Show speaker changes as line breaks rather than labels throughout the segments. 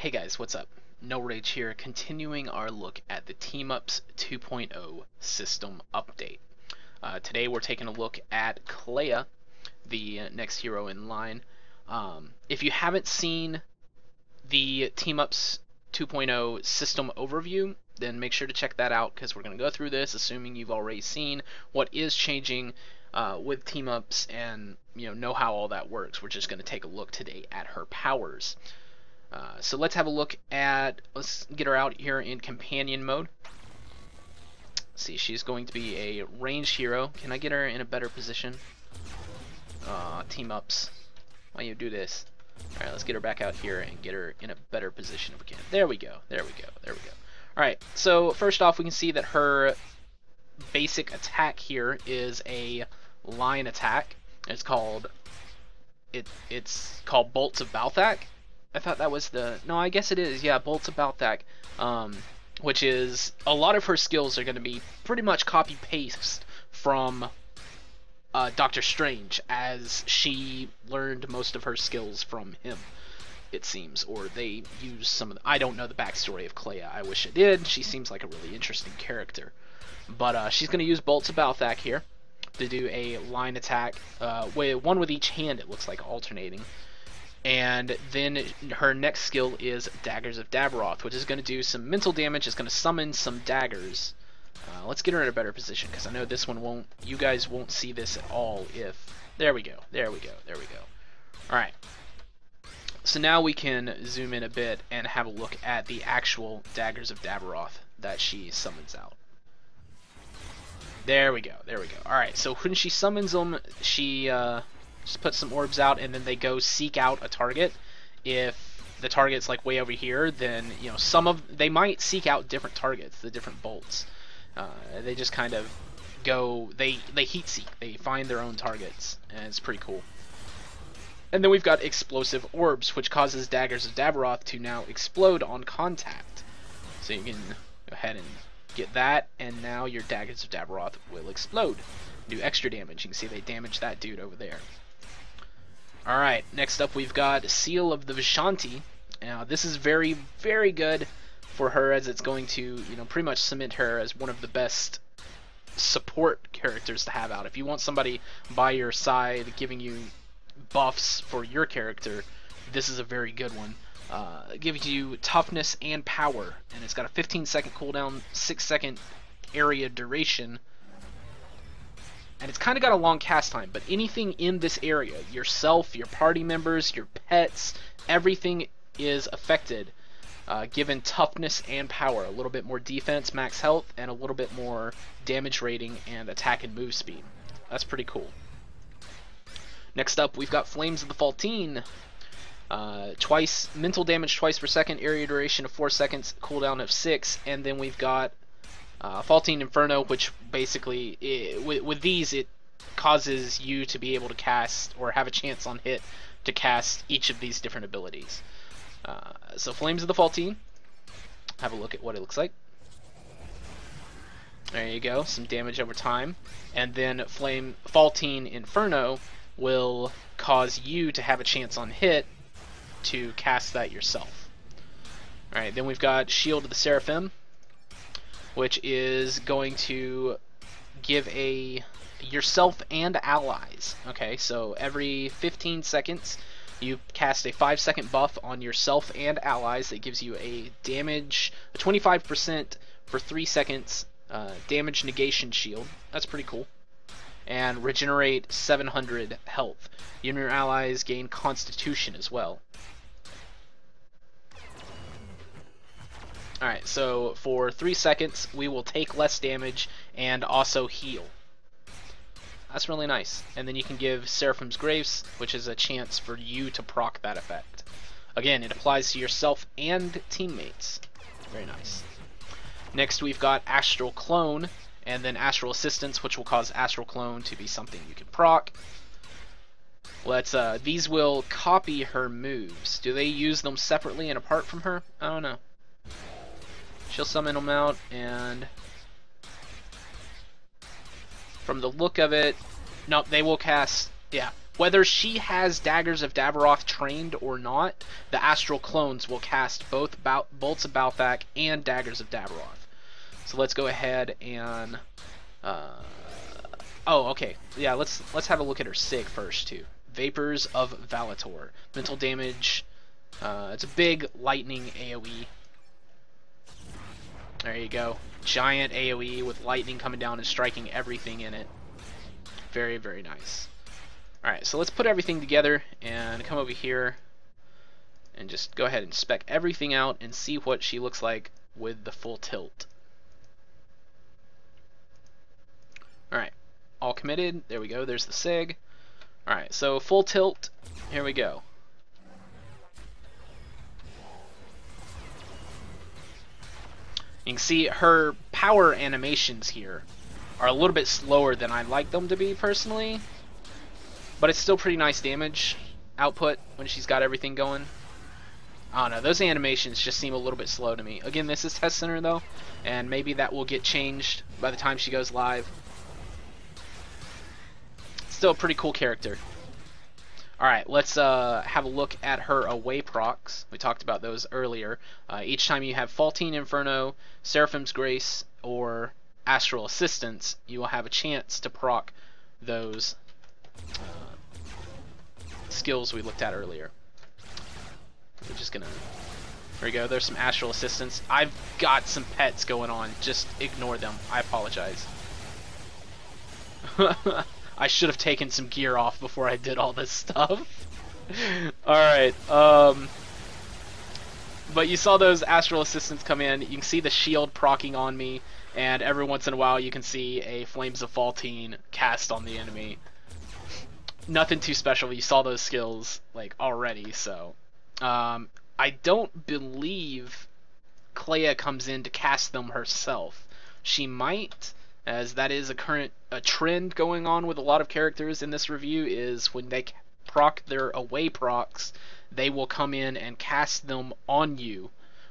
Hey guys, what's up? NullRage here, continuing our look at the Team Ups 2.0 system update. Today we're taking a look at Clea, the next hero in line. If you haven't seen the Team Ups 2.0 system overview, then make sure to check that out because we're going to go through this assuming you've already seen what is changing with Team Ups and know how all that works. We're just going to take a look today at her powers. So let's have a look at, let's get her out here in companion mode. See, she's going to be a ranged hero. Can I get her in a better position? Team Ups, why don't you do this? Alright, let's get her back out here and get her in a better position if we can. There we go, there we go, there we go. Alright, so first off we can see that her basic attack here is a line attack. It's called Bolts of Balthak. I thought that was the... No, I guess it is. Yeah, Bolts of Balthak. Which is... A lot of her skills are going to be pretty much copy-paste from Doctor Strange, as she learned most of her skills from him, it seems. Or they use some of the... I don't know the backstory of Clea. I wish I did. She seems like a really interesting character. But she's going to use Bolts of Balthak here to do a line attack. One with each hand, it looks like, alternating. And then her next skill is Daggers of Dabaroth, which is going to do some mental damage. It's going to summon some daggers. Let's get her in a better position, because I know this one won't... You guys won't see this at all if... There we go. There we go. There we go. Alright. So now we can zoom in a bit and have a look at the actual Daggers of Dabaroth that she summons out. There we go. There we go. Alright, so when she summons them, she... just put some orbs out, and then they go seek out a target. If the target's like way over here, then they might seek out different targets, the different bolts. They just kind of go, they heat seek, they find their own targets, and it's pretty cool. And then we've got explosive orbs, which causes Daggers of Dabaroth to now explode on contact. So you can go ahead and get that, and now your Daggers of Dabaroth will explode, do extra damage. You can see they damage that dude over there. Alright, next up we've got Seal of the Vishanti. Now this is very, very good for her, as it's going to, pretty much cement her as one of the best support characters to have out. If you want somebody by your side giving you buffs for your character, this is a very good one. It gives you toughness and power, and it's got a 15-second cooldown, 6-second area duration. And it's kind of got a long cast time, but anything in this area, yourself, your party members, your pets, everything is affected, given toughness and power. A little bit more defense, max health, and a little bit more damage rating and attack and move speed. That's pretty cool. Next up, we've got Flames of the Faltine. Twice, mental damage twice per second, area duration of 4 seconds, cooldown of 6, and then we've got Faltine Inferno, which basically, with these, it causes you to be able to cast, or have a chance on hit, to cast each of these different abilities. So Flames of the Faltine, have a look at what it looks like. There you go, some damage over time. And then Faltine Inferno will cause you to have a chance on hit to cast that yourself. Alright, then we've got Shield of the Seraphim, which is going to give yourself and allies. Okay, so every 15 seconds you cast a 5-second buff on yourself and allies that gives you a 25% for 3 seconds damage negation shield. That's pretty cool. And regenerate 700 health. You and your allies gain Constitution as well. Alright, so for 3 seconds, we will take less damage and also heal. That's really nice. And then you can give Seraphim's Grace, which is a chance for you to proc that effect. Again, it applies to yourself and teammates. Very nice. Next, we've got Astral Clone, and then Astral Assistance, which will cause Astral Clone to be something you can proc. These will copy her moves. Do they use them separately and apart from her? I don't know. She'll summon them out, and from the look of it, no, they will cast, yeah, whether she has Daggers of Dabaroth trained or not, the Astral Clones will cast both Bolts of Balthak and Daggers of Dabaroth. So let's go ahead and... oh, okay. Yeah, let's have a look at her Sig first, too. Vapors of Valator. Mental damage. It's a big lightning AoE. There you go. Giant AoE with lightning coming down and striking everything in it. Very, very nice. Alright, so let's put everything together and come over here and just go ahead and spec everything out and see what she looks like with the full tilt. Alright, all committed. There we go. There's the Sig. Alright, so full tilt. Here we go. You can see her power animations here are a little bit slower than I'd like them to be personally, but it's still pretty nice damage output when she's got everything going. I don't know, those animations just seem a little bit slow to me. Again, this is Test Center though, and maybe that will get changed by the time she goes live. Still a pretty cool character. Alright, let's have a look at her away procs. We talked about those earlier. Each time you have Faultine Inferno, Seraphim's Grace, or Astral Assistance, you will have a chance to proc those skills we looked at earlier. We're just gonna... There we go, there's some Astral Assistance. I've got some pets going on, just ignore them. I apologize. I should have taken some gear off before I did all this stuff. Alright, but you saw those Astral Assistants come in. You can see the shield proccing on me, and every once in a while you can see a Flames of Faultine cast on the enemy. Nothing too special. You saw those skills like already, so I don't believe Clea comes in to cast them herself. She might, as that is a trend going on with a lot of characters in this review, is when they proc their away procs, they will come in and cast them on you,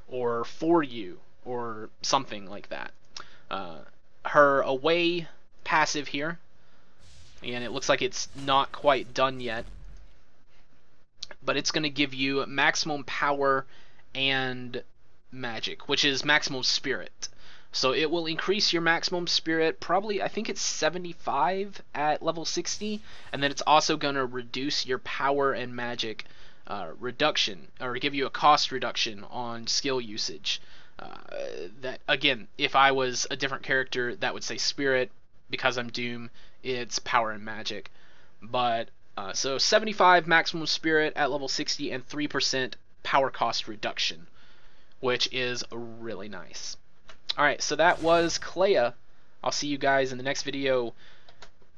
or for you, or something like that. Her away passive here, and it looks like it's not quite done yet, but it's going to give you maximum power and magic, which is maximum spirit. So it will increase your maximum spirit, probably, I think it's 75 at level 60, and then it's also going to reduce your power and magic reduction, or give you a cost reduction on skill usage. That, again, if I was a different character, that would say spirit. Because I'm Doom, it's power and magic. But, so 75 maximum spirit at level 60, and 3% power cost reduction, which is really nice. Alright, so that was Clea. I'll see you guys in the next video,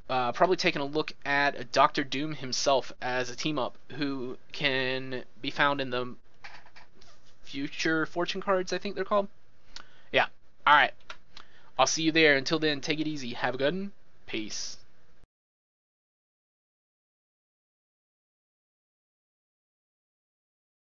probably taking a look at Dr. Doom himself as a team-up, who can be found in the future fortune cards, I think they're called. Yeah, alright. I'll see you there. Until then, take it easy. Have a good one. Peace.